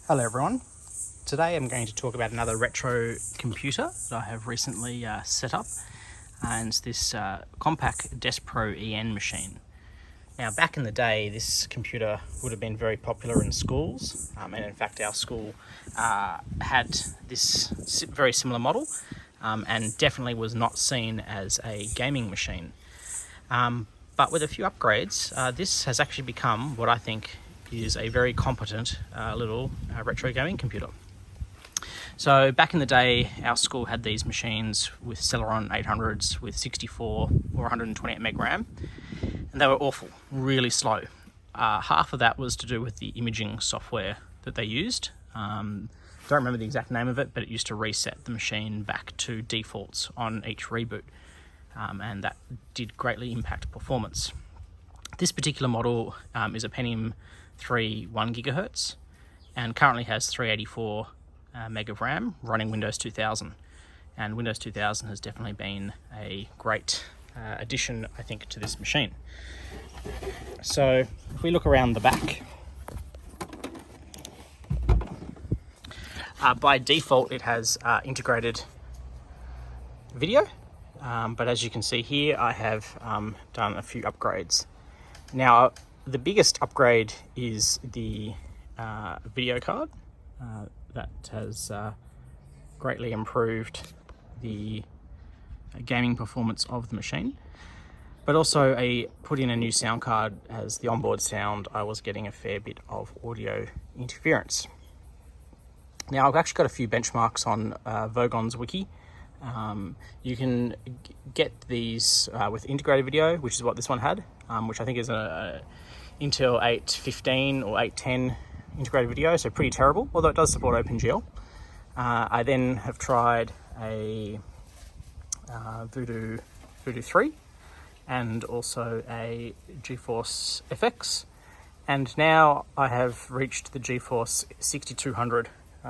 Hello everyone. Today I'm going to talk about another retro computer that I have recently set up, and it's this Compaq Deskpro EN machine. Now, back in the day, this computer would have been very popular in schools, and in fact our school had this very similar model, and definitely was not seen as a gaming machine. But with a few upgrades, this has actually become what I think is a very competent little retro gaming computer. So back in the day, our school had these machines with Celeron 800s with 64 or 128 meg RAM, and they were awful, really slow. Half of that was to do with the imaging software that they used. Don't remember the exact name of it, but it used to reset the machine back to defaults on each reboot, and that did greatly impact performance. This particular model is a Pentium 3 1 gigahertz and currently has 384 meg of RAM running Windows 2000, and Windows 2000 has definitely been a great addition, I think, to this machine. So if we look around the back, by default it has integrated video, but as you can see here, I have done a few upgrades. Now, the biggest upgrade is the video card. That has greatly improved the gaming performance of the machine, but also put in a new sound card. As the onboard sound, I was getting a fair bit of audio interference. Now, I've actually got a few benchmarks on Vogon's wiki. You can get these with integrated video, which is what this one had, which I think is a Intel 815 or 810 integrated video, so pretty terrible, although it does support OpenGL. I then have tried a Voodoo 3 and also a GeForce FX, and now I have reached the GeForce 6200,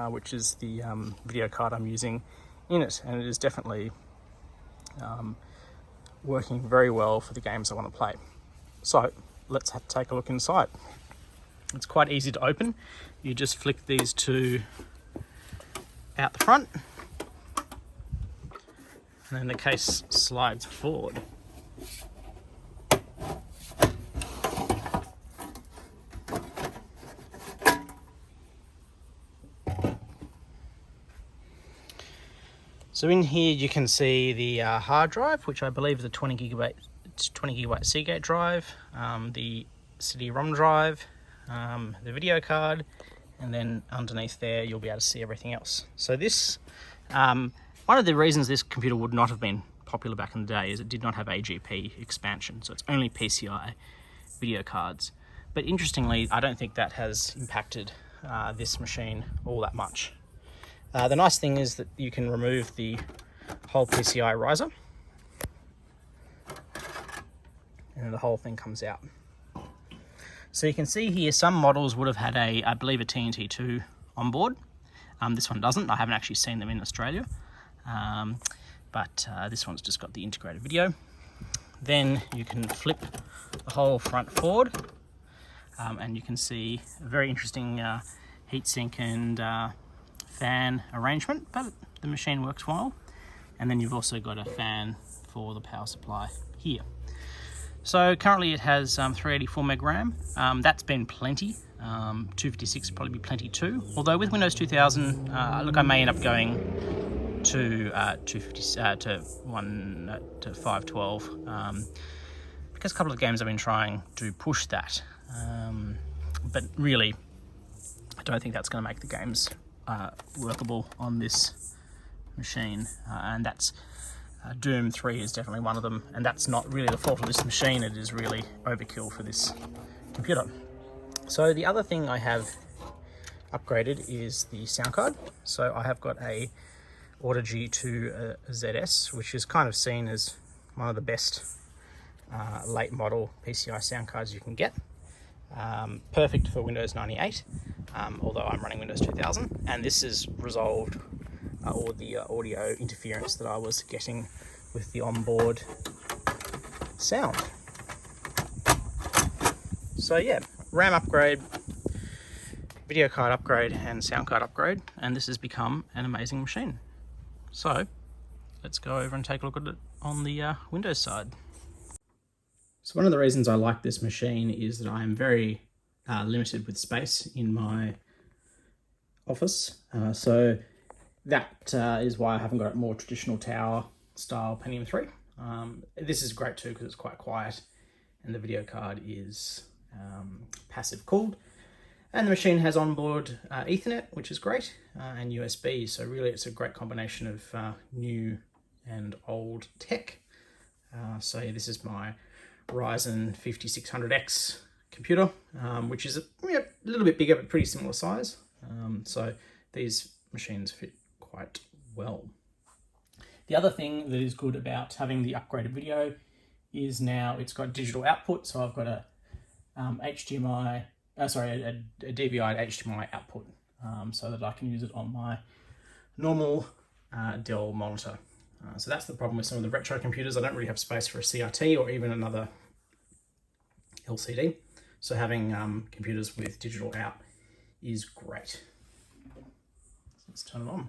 which is the video card I'm using in it, and it is definitely working very well for the games I want to play. So let's take a look inside. It's quite easy to open. You just flick these two out the front, and then the case slides forward. So in here you can see the hard drive, which I believe is a 20 gigabyte Seagate drive, the CD-ROM drive, the video card, and then underneath there you'll be able to see everything else. So this, one of the reasons this computer would not have been popular back in the day is it did not have AGP expansion, so it's only PCI video cards. But interestingly, I don't think that has impacted this machine all that much. The nice thing is that you can remove the whole PCI riser, and the whole thing comes out. So you can see here some models would have had I believe a TNT2 on board. This one doesn't. I haven't actually seen them in Australia, but this one's just got the integrated video. Then you can flip the whole front forward, and you can see a very interesting heatsink and fan arrangement, but the machine works well. And then you've also got a fan for the power supply here. So currently it has 384 meg RAM. That's been plenty. 256 would probably be plenty too. Although with Windows 2000, look, I may end up going to 512, because a couple of games I've been trying to push that. But really, I don't think that's going to make the games workable on this machine, and that's Doom 3 is definitely one of them, and that's not really the fault of this machine. It is really overkill for this computer. So the other thing I have upgraded is the sound card. So I have got a Audigy 2 ZS, which is kind of seen as one of the best late model PCI sound cards you can get. Perfect for Windows 98, although I'm running Windows 2000, and this has resolved all the audio interference that I was getting with the onboard sound. So yeah, RAM upgrade, video card upgrade and sound card upgrade, and this has become an amazing machine. So let's go over and take a look at it on the Windows side. So one of the reasons I like this machine is that I am very limited with space in my office. So that is why I haven't got a more traditional tower style Pentium 3. This is great too because it's quite quiet and the video card is passive cooled. And the machine has onboard Ethernet, which is great, and USB. So really it's a great combination of new and old tech. So yeah, this is my Ryzen 5600X computer, which is a little bit bigger but pretty similar size. So these machines fit quite well. The other thing that is good about having the upgraded video is now it's got digital output. So I've got a DVI HDMI output, so that I can use it on my normal Dell monitor. So that's the problem with some of the retro computers. I don't really have space for a CRT or even another LCD. So having computers with digital out is great. So let's turn it on.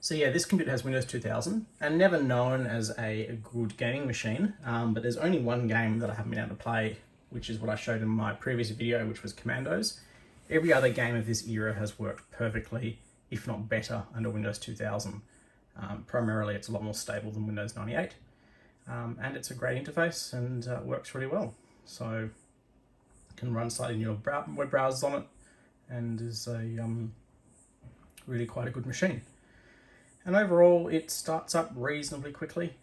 So yeah, this computer has Windows 2000 and never known as a good gaming machine, but there's only one game that I haven't been able to play, which is what I showed in my previous video, which was Commandos. Every other game of this era has worked perfectly, if not better, under Windows 2000. Primarily, it's a lot more stable than Windows 98, and it's a great interface and works really well. So you can run slightly newer web browsers on it, and is a really quite a good machine. And overall, it starts up reasonably quickly.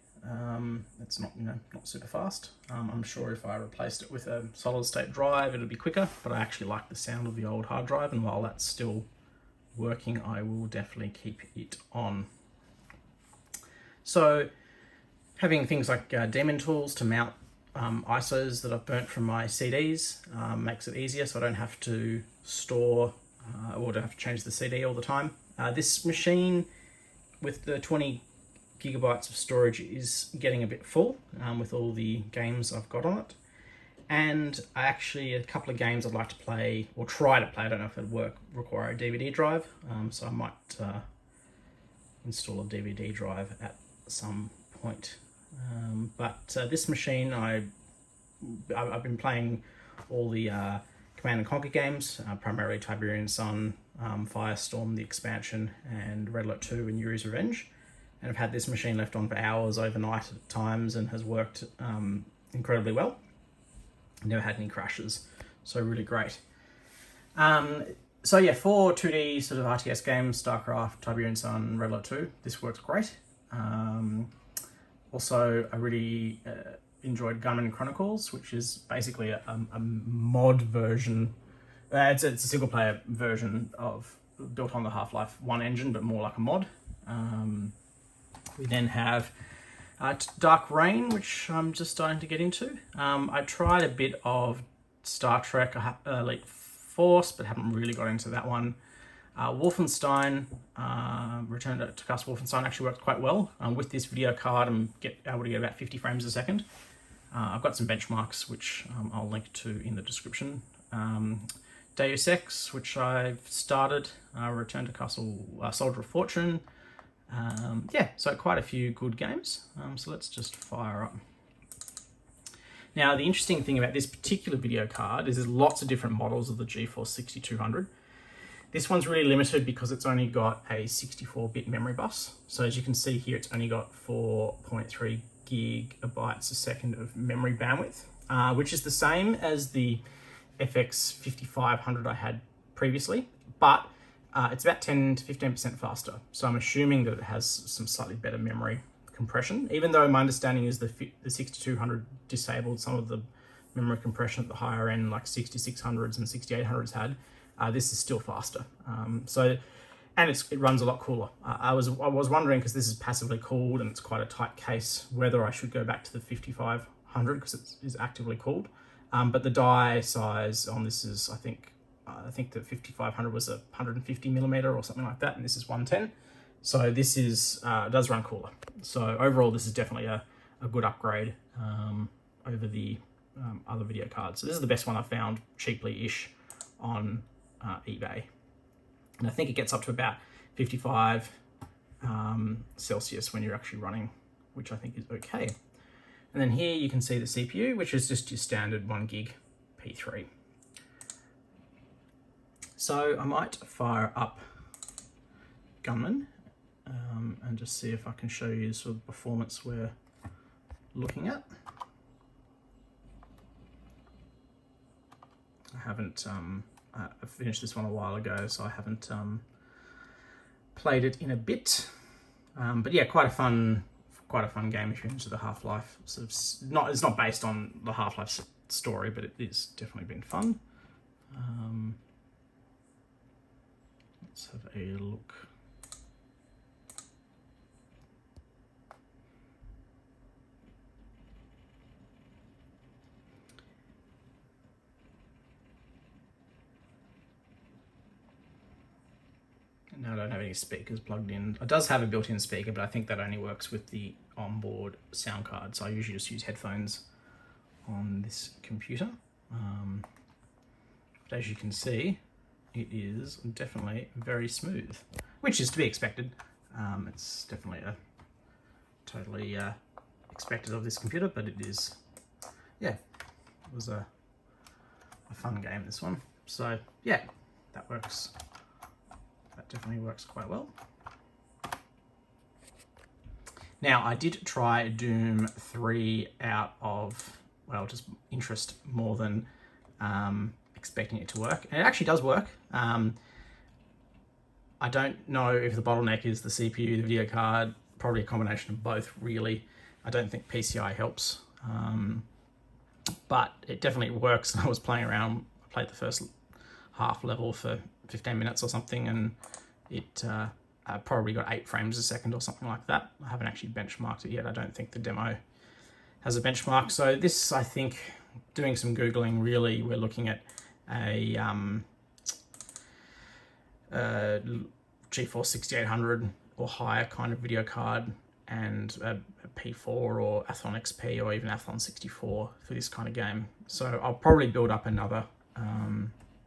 It's not, not super fast. I'm sure if I replaced it with a solid state drive, it'd be quicker, but I actually like the sound of the old hard drive, and while that's still working, I will definitely keep it on. So having things like daemon tools to mount ISOs that I've burnt from my CDs makes it easier, so I don't have to store or don't have to change the CD all the time. This machine with the 20 gigabytes of storage is getting a bit full with all the games I've got on it. And a couple of games I'd like to play, or try to play, I don't know if it'd require a DVD drive, so I might install a DVD drive at some point. But this machine, I've been playing all the Command and Conquer games, primarily Tiberian Sun, Firestorm, the expansion, and Red Alert 2 and Yuri's Revenge. And I've had this machine left on for hours overnight at times and has worked incredibly well. Never had any crashes, so really great. So yeah, for 2D sort of RTS games, StarCraft, Tiberian Sun, Red Alert 2, this works great. Also, I really enjoyed Garmin Chronicles, which is basically a mod version. It's a single player version of built on the Half-Life 1 engine, but more like a mod. We then have Dark Reign, which I'm just starting to get into. I tried a bit of Star Trek Elite Force, but haven't really got into that one. Wolfenstein, Return to Castle Wolfenstein actually worked quite well. With this video card, I'm able to get about 50 frames a second. I've got some benchmarks, which I'll link to in the description. Deus Ex, which I've started, Return to Castle, Soldier of Fortune. Yeah, so quite a few good games. So let's just fire up. Now, the interesting thing about this particular video card is there's lots of different models of the GeForce 6200. This one's really limited because it's only got a 64-bit memory bus. So as you can see here, it's only got 4.3 gigabytes a second of memory bandwidth, which is the same as the FX 5500 I had previously, but it's about 10 to 15% faster. So I'm assuming that it has some slightly better memory compression, even though my understanding is the 6200 disabled some of the memory compression at the higher end, like 6600s and 6800s had. This is still faster. And it runs a lot cooler. I was wondering, because this is passively cooled and it's quite a tight case, whether I should go back to the 5500 because it is actively cooled. But the die size on this is, I think, I think the 5500 was a 150mm or something like that, and this is 110. So this is does run cooler. So overall, this is definitely a good upgrade over the other video cards. So this is the best one I found cheaply-ish on eBay. And I think it gets up to about 55 Celsius when you're actually running, which I think is okay. And then here you can see the CPU, which is just your standard 1 gig P3. So I might fire up Gunman and just see if I can show you sort of performance we're looking at. I haven't, I finished this one a while ago, so I haven't played it in a bit. But yeah, quite a fun game if you're into the Half-Life. Sort of it's not based on the Half-Life story, but it is definitely been fun. Let's have a look. Now I don't have any speakers plugged in. It does have a built-in speaker, but I think that only works with the onboard sound card. So I usually just use headphones on this computer. But as you can see, it is definitely very smooth, which is to be expected. It's definitely totally expected of this computer, but it is, yeah, it was a fun game, this one. So yeah, that works. That definitely works quite well. Now, I did try Doom 3 out of, well, just interest more than expecting it to work. And it actually does work. I don't know if the bottleneck is the CPU, the video card, probably a combination of both, really. I don't think PCI helps. But it definitely works. I was playing around, I played the first half level for 15 minutes or something, and it probably got 8 frames a second or something like that. I haven't actually benchmarked it yet. I don't think the demo has a benchmark. So this, I think, doing some Googling, really, we're looking at a GeForce 6800 or higher kind of video card, and a P4 or Athlon XP or even Athlon 64 for this kind of game. So I'll probably build up another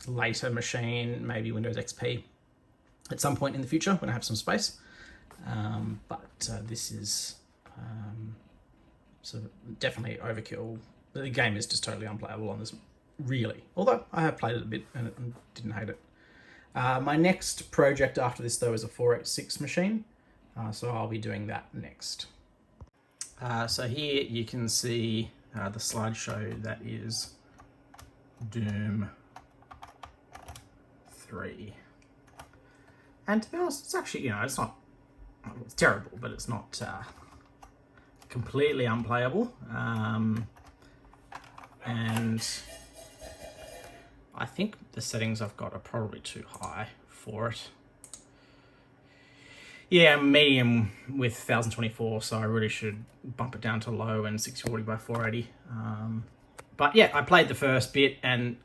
later machine, maybe Windows XP, at some point in the future when I have some space. But this is sort of definitely overkill. The game is just totally unplayable on this, really. Although I have played it a bit and didn't hate it. My next project after this, though, is a 486 machine. So I'll be doing that next. So here you can see the slideshow that is Doom 3. And to be honest, it's actually, you know, it's not, it's terrible, but it's not completely unplayable. And I think the settings I've got are probably too high for it. Yeah, medium with 1024, so I really should bump it down to low and 640 by 480. But yeah, I played the first bit, and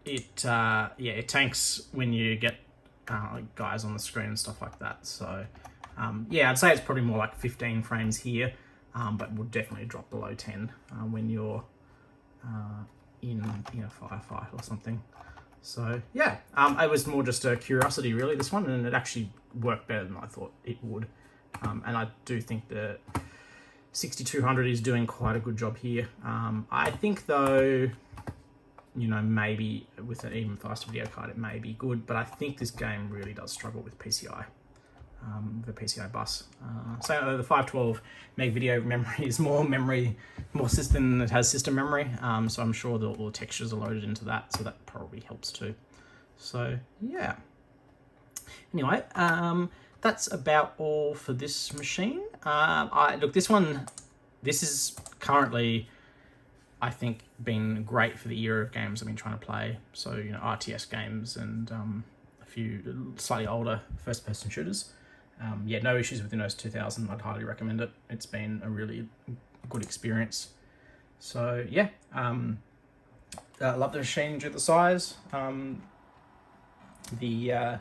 it tanks when you get guys on the screen and stuff like that. So yeah, I'd say it's probably more like 15 frames here, but will definitely drop below 10 when you're in a firefight or something. So yeah, it was more just a curiosity, really, this one, and it actually worked better than I thought it would. And I do think the 6200 is doing quite a good job here. I think, though, you know, maybe with an even faster video card, it may be good, but I think this game really does struggle with PCI, the PCI bus. So the 512 meg video memory is more system that has system memory. So I'm sure all the textures are loaded into that, so that probably helps too. So yeah. Anyway, that's about all for this machine. Look, this is currently, I think, been great for the era of games I've been trying to play. So, you know, RTS games and a few slightly older first-person shooters. Yeah, no issues with Windows 2000. I'd highly recommend it. It's been a really good experience. So yeah, love the machine due to the size. The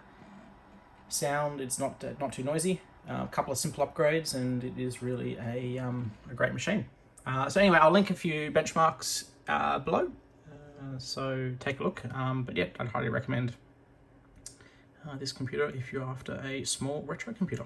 sound, it's not too noisy. A couple of simple upgrades, and it is really a great machine. So anyway, I'll link a few benchmarks below, so take a look. But yeah, I'd highly recommend this computer if you're after a small retro computer.